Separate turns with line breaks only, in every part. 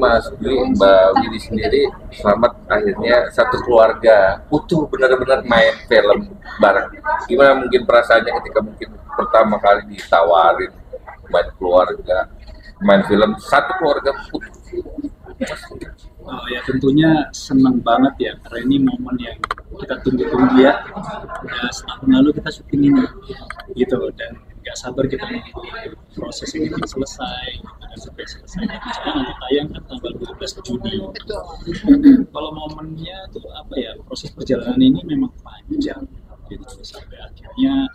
Mas Mbak Widi sendiri selamat akhirnya satu keluarga utuh benar-benar main film bareng. Gimana mungkin perasaannya ketika mungkin pertama kali ditawarin main keluarga, main film satu keluarga utuh?
Oh ya tentunya senang banget ya karena ini momen yang kita tunggu-tunggu ya. Ya setahun lalu kita syuting ini gitu dan nggak sabar kita menunggu proses ini selesai dan sampai selesai. Sekarang nanti tayang kan tanggal 12 Juni.
Betul.
Kalau momennya tuh apa ya proses perjalanan ini memang panjang gitu sampai akhirnya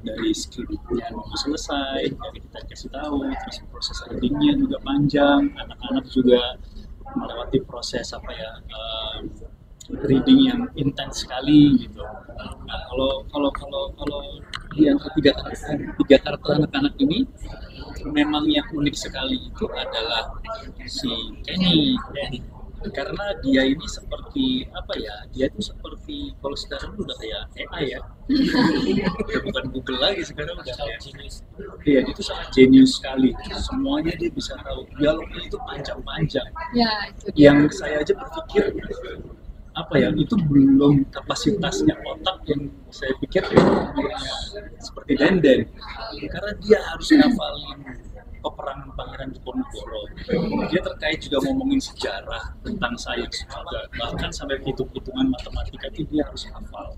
dari skripnya mau selesai, dari kita kasih tahu, terus proses editingnya juga panjang, anak-anak juga melewati proses apa ya reading yang intens sekali gitu. Nah kalau di antara tiga karakter anak-anak ini memang yang unik sekali itu adalah si Kenny karena dia ini seperti apa ya dia itu seperti kalau sekarang udah kayak AI ya udah bukan Google lagi sekarang udah kayak genius. Iya dia itu sangat jenius sekali semuanya dia bisa tahu dialognya itu panjang-panjang
Ya, itu dia.
yang saya aja berpikir apa ya itu belum kapasitasnya otak yang saya pikir seperti Denden karena dia harus ngafalin peperangan Pangeran Diponegoro. Dia terkait juga ngomongin sejarah tentang sains juga bahkan sampai hitung-hitungan matematika itu dia harus hafal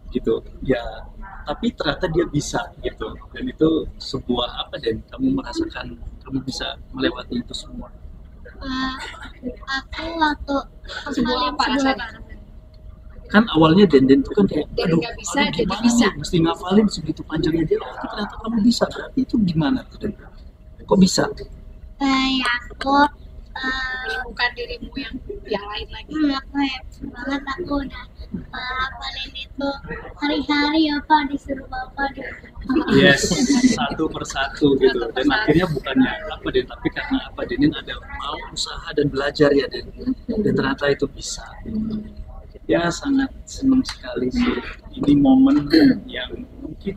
gitu ya tapi ternyata dia bisa gitu dan itu sebuah apa dan kamu merasakan kamu bisa melewati itu semua.
Aku waktu
Sebuah apa rasanya?
Kan awalnya Denden itu kan kayak
Dari nggak bisa jadi
gimana
bisa.
nih? Mesti ngafalin segitu panjangnya dia tapi ternyata kamu bisa berarti itu gimana tuh Den? Kok bisa?
kayak aku
Menemukan dirimu yang lain lagi.
aku happy banget aku udah hafalin itu hari-hari apa disuruh bapak
Yes, satu persatu gitu. Dan akhirnya bukannya apa Den, tapi karena apa Denin ada mau usaha dan belajar ya Den. Dan ternyata itu bisa. Ya sangat senang sekali sih. Ini momen yang mungkin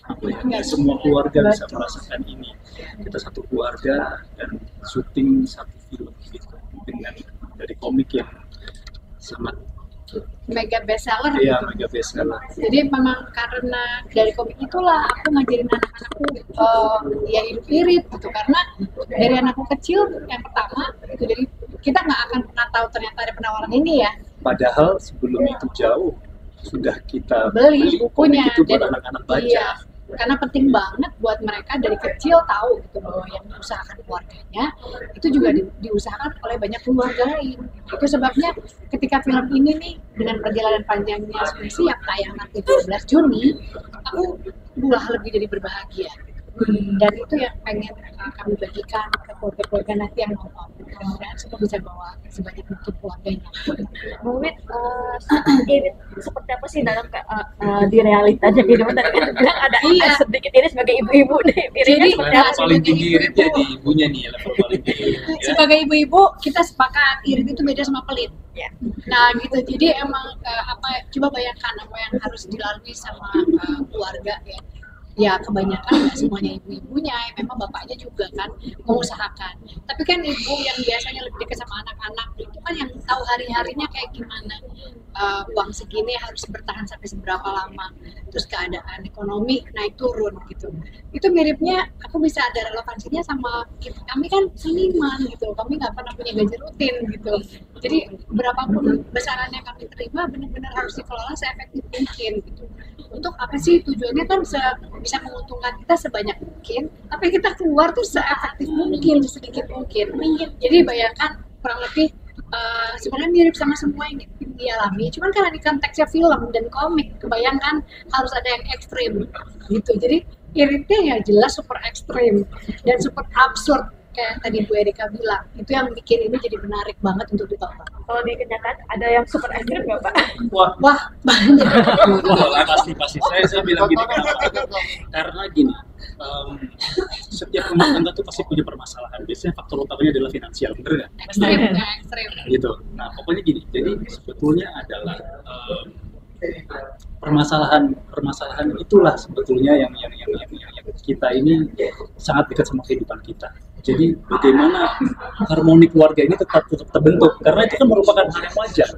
apa ya, nggak semua keluarga bisa merasakan ini. Kita satu keluarga dan syuting satu film gitu dengan dari komik yang sangat
Mega bestseller
ya
gitu.
mega bestseller.
Jadi memang karena dari komik itulah aku ngajarin anak-anakku ya hidup irit gitu karena dari anakku kecil yang pertama itu jadi kita nggak akan pernah tahu ternyata ada penawaran ini ya
Padahal sebelum itu jauh sudah kita
beli bukunya
komik itu buat
dan
anak-anak baca.
iya, karena penting banget buat mereka dari kecil tahu gitu bahwa yang diusahakan keluarganya itu juga diusahakan oleh banyak keluarga lain. Itu sebabnya ketika film ini nih dengan perjalanan panjangnya sudah siap tayang nanti 12 Juni, aku udah lebih dari berbahagia. Dan itu yang pengen kami bagikan ke keluarga-keluarga nanti yang nonton. Mudah-mudahan semua bisa bawa sebanyak mungkin keluarganya.
Bu Wit, Irit seperti apa sih dalam di realitanya kehidupan tadi kan bilang ada
Iya.
sedikit ini sebagai ibu-ibu deh. Iritnya
Jadi,
seperti
Level
apa?
nah,
paling
sebagai
tinggi
ibu-ibu.
iritnya di ibunya nih, level paling tinggi. Ya.
Sebagai ibu-ibu kita sepakat irit itu beda sama pelit.
Ya.
Nah gitu, jadi emang coba bayangkan apa yang harus dilalui sama keluarga ya. Ya kebanyakan nggak semuanya ibu-ibunya, memang bapaknya juga kan mengusahakan. Tapi kan ibu yang biasanya lebih dekat sama anak-anak itu kan yang tahu hari-harinya kayak gimana. Uang segini harus bertahan sampai seberapa lama, terus keadaan ekonomi naik turun gitu. Itu miripnya, aku bisa ada relevansinya sama kami kan seniman gitu, kami nggak pernah punya gaji rutin gitu. Jadi berapapun besarannya kami terima benar-benar harus dikelola seefektif mungkin gitu. Untuk apa sih tujuannya kan bisa menguntungkan kita sebanyak mungkin, tapi kita keluar tuh seefektif mungkin, sedikit mungkin. Jadi bayangkan kurang lebih sebenarnya mirip sama semua yang dialami, cuman karena di konteksnya film dan komik, kebayangkan harus ada yang ekstrim gitu. Jadi iritnya ya jelas super ekstrim dan super absurd kayak tadi Bu Erika bilang, itu yang bikin ini jadi menarik banget untuk ditonton.
Kalau di kenyataan ada yang super ekstrim nggak Pak?
Wah,
Wah banyak.
wah, pasti. Saya bilang gini kenapa? Karena gini, setiap rumah tangga tuh pasti punya permasalahan. Biasanya faktor utamanya adalah finansial, bener nggak?
Ekstrim, ya, ekstrim.
Gitu. Nah, pokoknya gini. Jadi sebetulnya adalah permasalahan itulah sebetulnya yang kita ini sangat dekat sama kehidupan kita. Jadi bagaimana harmoni keluarga ini tetap terbentuk, karena itu kan merupakan hal yang wajar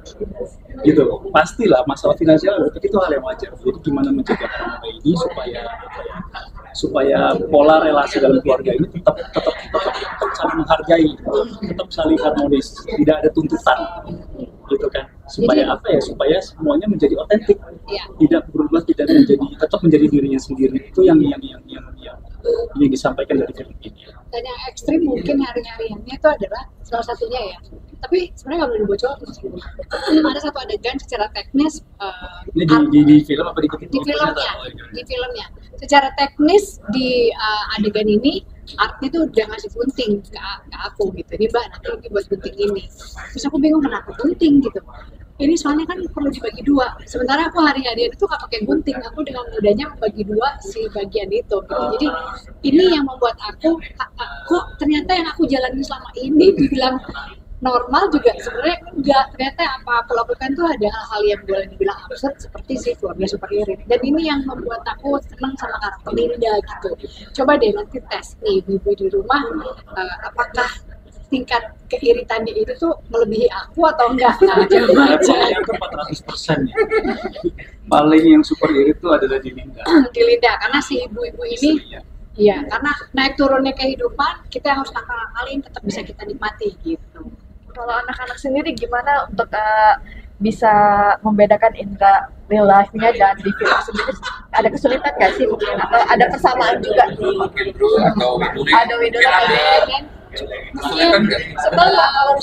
gitu. Pastilah masalah finansial itu hal yang wajar. Jadi gimana menjaga harmoni ini supaya pola relasi dalam keluarga ini tetap saling menghargai, tetap saling harmonis, tidak ada tuntutan gitu kan, supaya supaya semuanya menjadi otentik, tidak berubah, tetap menjadi dirinya sendiri. Itu yang disampaikan dari film ini.
Dan yang ekstrim mungkin hari-hariannya itu adalah salah satunya ya, tapi sebenarnya nggak boleh dibocorin. Ada satu adegan secara teknis
ini di film apa
di filmnya secara teknis di adegan ini artnya tuh udah ngasih gunting ke aku gitu, ini mbak nanti ini buat gunting ini, terus aku bingung kenapa gunting gitu. Ini soalnya kan perlu dibagi dua, sementara aku hari-harian itu nggak pakai gunting, aku dengan mudahnya membagi dua si bagian itu gitu. Jadi ini yang membuat aku kok ternyata yang aku jalani selama ini dibilang normal juga sebenarnya enggak, ternyata apa aku lakukan tuh ada hal-hal yang boleh dibilang absurd seperti si keluarga super irit. Dan ini yang membuat aku senang sama karakter Linda gitu. Coba deh nanti tes nih ibu-ibu di rumah, apakah tingkat keiritannya itu tuh melebihi aku atau enggak? Nah, coba aja.
Yang ke 400% ya. Paling yang super irit itu adalah di Linda.
Di Linda, karena si ibu-ibu ini iya, karena naik turunnya kehidupan kita yang harus ngakal-ngakalin tetap bisa kita nikmati gitu.
Kalau anak-anak sendiri gimana untuk bisa membedakan intra real life-nya dan di film sendiri? Ada kesulitan nggak sih mungkin, atau ada persamaan juga? Ada Widuri
Dan kesulitan nggak?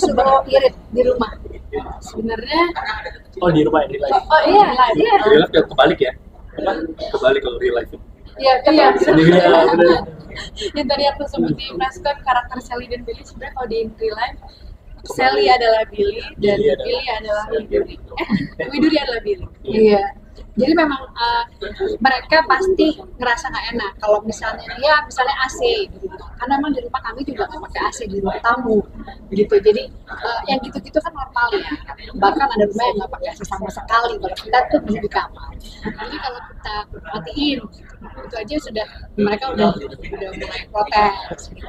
Sebelum irit di rumah. Sebenarnya
Di rumah ini live.
Oh iya, iya.
Real life kebalik ya? Kebalik kalau real life.
Iya.
Bener.
Yang tadi aku sempat dijelaskan karakter Sally dan Billy, sebenarnya kalau di real life Sally adalah Billy dan Billy adalah Widuri. Widuri adalah Billy. Iya. Jadi memang mereka pasti ngerasa nggak enak kalau misalnya AC gitu. Karena memang di rumah kami juga nggak pakai AC di ruang tamu gitu. Jadi yang gitu-gitu kan normal ya. Bahkan ada rumah yang nggak pakai AC sama sekali kalau kita tuh di kamar. Jadi kalau kita matiin itu aja mereka udah mulai protes gitu.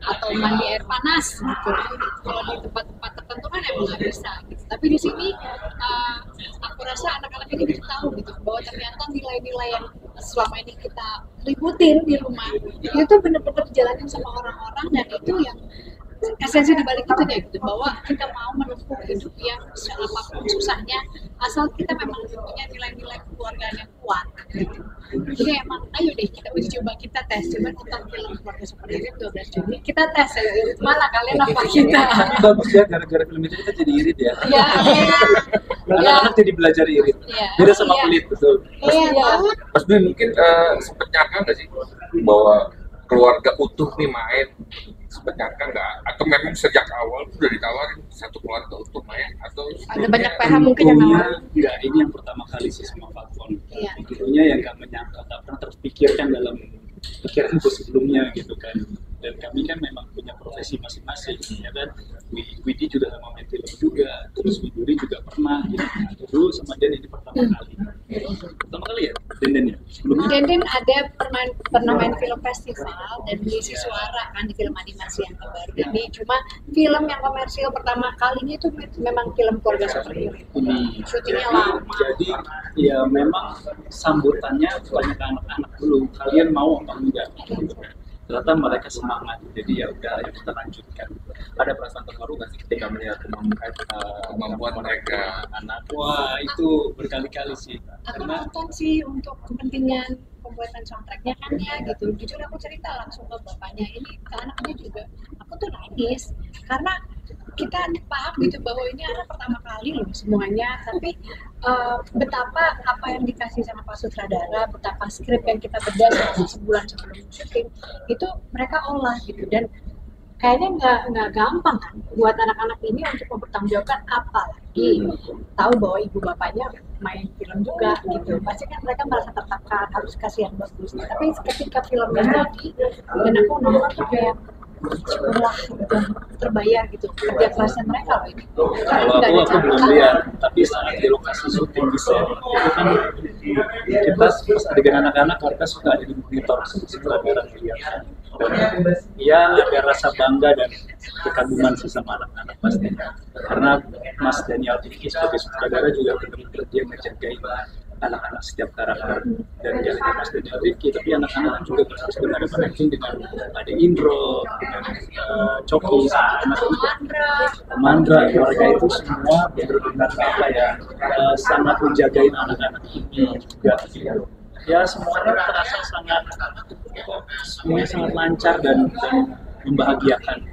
Atau mandi air panas gitu. Kalau di tempat-tempat tertentu kan emang nggak bisa gitu. Tapi di sini aku rasa anak-anak ini bisa tahu gitu bahwa ternyata nilai-nilai yang selama ini kita ributin di rumah itu tuh benar-benar dijalanin sama orang-orang, dan itu yang esensi dibalik itu ya gitu, bahwa kita mau menempuh hidup yang apapun susahnya asal kita memang punya nilai-nilai keluargaan yang kuat gitu. Jadi emang ayo deh kita uji coba, kita tes, coba nonton film Keluarga Super Irit 12 Juni, kita tes ayo irit mana kalian apa kita.
Bagus ya, gara-gara film itu kita jadi irit ya.
Iya.
Anak-anak jadi belajar irit. Beda sama kulit, betul.
Iya.
Mas Bin mungkin sempet nyangka nggak sih bahwa keluarga utuh nih main, sempet nyangka nggak? Atau memang sejak awal udah ditawarin satu keluarga utuh main? Atau
Ada banyak PH mungkin yang nawarin.
Enggak, ini yang pertama kali sih sama platform.
Iya.
Tentunya yang nggak menyangka, tak pernah terpikirkan dalam pikiranku sebelumnya gitu kan. Dan kami kan memang punya profesi masing-masing, ya kan. Widi juga sama main film juga, terus Widuri juga pernah gitu. Dulu sama Den ini pertama kali ya, Den ya. Sebelumnya
Denden ada pernah main film festival dan mengisi suara kan di film animasi yang terbaru ini. Cuma film yang komersil pertama kalinya itu memang film Keluarga Super Irit. Syutingnya lama.
Jadi ya memang sambutannya banyak anak-anak dulu. Kalian mau apa enggak? Ternyata mereka semangat, jadi ya udah ayo kita lanjutkan. Ada perasaan terharu nggak sih ketika melihat kemampuan mereka anak? Wah itu berkali-kali sih.
Aku nonton sih untuk kepentingan pembuatan soundtracknya kan ya gitu. Jujur aku cerita langsung ke bapaknya, ini ke anaknya juga. Aku tuh nangis karena kita paham gitu bahwa ini anak pertama kali loh semuanya, tapi betapa apa yang dikasih sama Pak Sutradara, betapa skrip yang kita bedah sebulan sebelum syuting itu mereka olah gitu, dan kayaknya nggak gampang kan buat anak-anak ini untuk mempertanggungjawabkan, apalagi tahu bahwa ibu bapaknya main film juga gitu, pasti kan mereka merasa tertekan, harus kasih yang bagus. Tapi ketika filmnya jadi dan aku nonton tuh kayak syukurlah gitu, terbayar gitu kerja kerasnya mereka loh ini.
Kalau aku belum lihat, tapi saat di lokasi syuting di set itu kan kita adegan anak-anak mereka suka ada di monitor sutradara lihat ya ada rasa bangga dan kekaguman sesama anak-anak pastinya. Karena Mas Daniel Rifki sebagai sutradara juga benar-benar dia menjagai anak-anak setiap karakter, dan gak hanya Mas Daniel Rifki tapi anak-anak juga sebenarnya connecting dengan ada Indro, dengan Coki, sama Mandra, mereka itu semua benar-benar apa ya, sangat menjagai anak-anak ini juga. Ya semuanya terasa semuanya sangat lancar dan membahagiakan.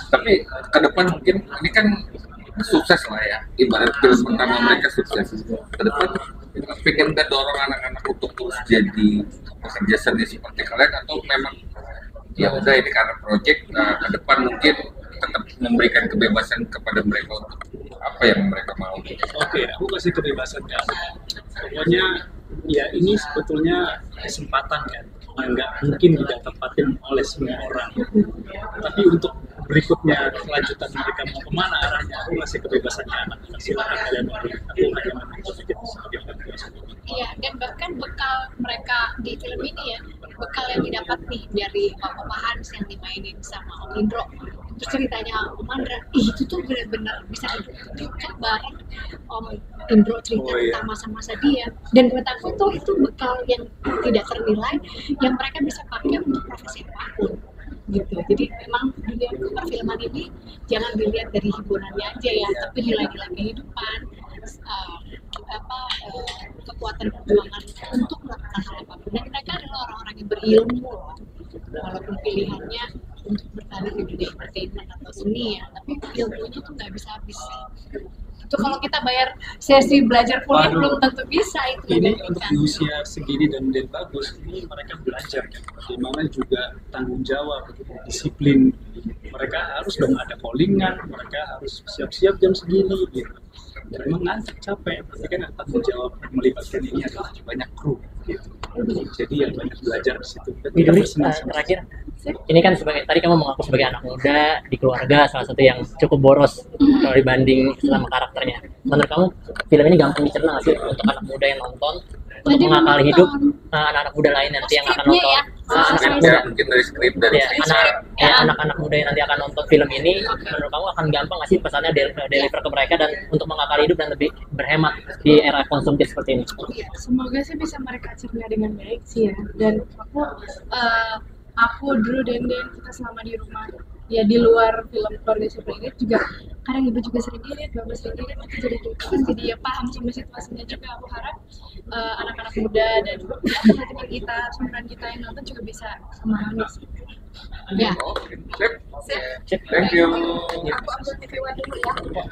Tapi ke depan mungkin ini kan sukses lah ya, ibarat film pertama mereka sukses. Ke depan pengen nggak dorong anak-anak untuk terus jadi pekerja seni seperti kalian, atau memang ya udah ini karena project, ke depan mungkin tetap memberikan kebebasan kepada mereka untuk apa yang mereka mau.
Oke, aku kasih kebebasan kan. Pokoknya ya ini sebetulnya kesempatan kan, nggak mungkin ditempatin oleh semua orang. Tapi untuk berikutnya kelanjutan mereka mau kemana arahnya, aku ngasih kebebasannya anak. Silakan kalian mau. Aku hanya memberikan sedikit sebagai orang dewasa.
Iya, dan bahkan bekal mereka di film ini ya, bekal yang didapat nih dari Om Hans yang dimainin sama Om Indro. Terus ceritanya Om Mandra, itu tuh benar-benar bisa duduk bareng Om Indro cerita tentang masa-masa dia. Dan menurut aku tuh itu bekal yang tidak ternilai, yang mereka bisa pakai untuk profesi apapun. Gitu. Jadi memang dunia perfilman ini jangan dilihat dari hiburannya aja ya, tapi nilai-nilai kehidupan, kekuatan perjuangan untuk melakukan hal apapun. Dan mereka adalah orang-orang yang berilmu loh, walaupun pilihannya untuk berkarir di dunia entertainment atau seni ya, tapi ilmunya tuh nggak bisa habis. Itu kalau kita bayar sesi belajar kuliah belum tentu bisa itu.
Ini untuk di usia segini dan bagus, ini mereka belajar kan, bagaimana juga tanggung jawab, disiplin. Mereka harus dong ada callingan, mereka harus siap-siap jam segini gitu. Memang ngantuk, capek, tapi kan tanggung jawab melibatkan ini adalah banyak kru gitu. Jadi yang banyak belajar di situ.
Terakhir, ini kan sebagai tadi kamu mengaku sebagai anak muda di keluarga salah satu yang cukup boros kalau dibanding sama karakternya. Menurut kamu film ini gampang dicerna nggak sih untuk anak muda yang nonton, untuk mengakali hidup anak-anak muda lain nanti yang akan nonton?
Mungkin dari skrip, dari
anak-anak muda yang nanti akan nonton film ini, menurut kamu akan gampang nggak sih pesannya deliver ke mereka dan untuk mengakali hidup dan lebih berhemat di era konsumtif seperti ini?
Semoga sih bisa mereka cerna dengan baik sih ya. Dan aku dulu dan kita selama di rumah ya, di luar film keluarga seperti ini juga kadang ibu juga sering irit, bapak sering irit, itu jadi ya paham sama situasinya juga. Aku harap anak-anak muda dan teman-teman kita, seumuran kita yang nonton juga bisa memahami sih. Ya.
Sip. Thank you.
Aku upload di dulu ya.